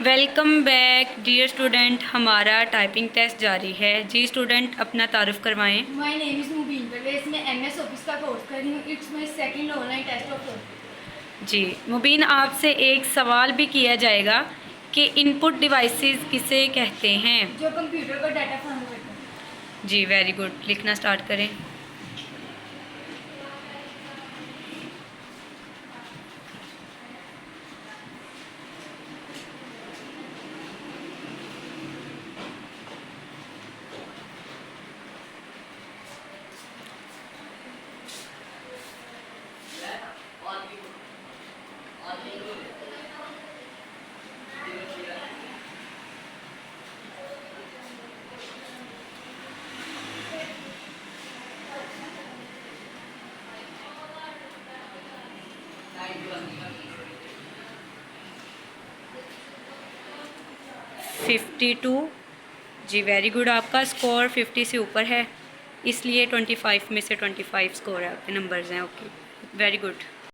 Welcome back dear student. हमारा टाइपिंग टेस्ट जारी है। जी स्टूडेंट, अपना तारुफ करवाएं। My name is Mubeen Parvez. मैं एमएस ऑफिस का कोर्स कर रही हूँ। It's my second online test of. जी मुबीन, आपसे एक सवाल भी किया जाएगा कि इनपुट डिवाइसेस किसे कहते हैं। जो कंप्यूटर का डाटा फॉर्म करते हैं। जी वेरी गुड, लिखना स्टार्ट करें। Fifty two. जी वेरी गुड, आपका स्कोर 50 से ऊपर है, इसलिए 25 में से 25 स्कोर है, आपके नंबर्स हैं। Okay, very good.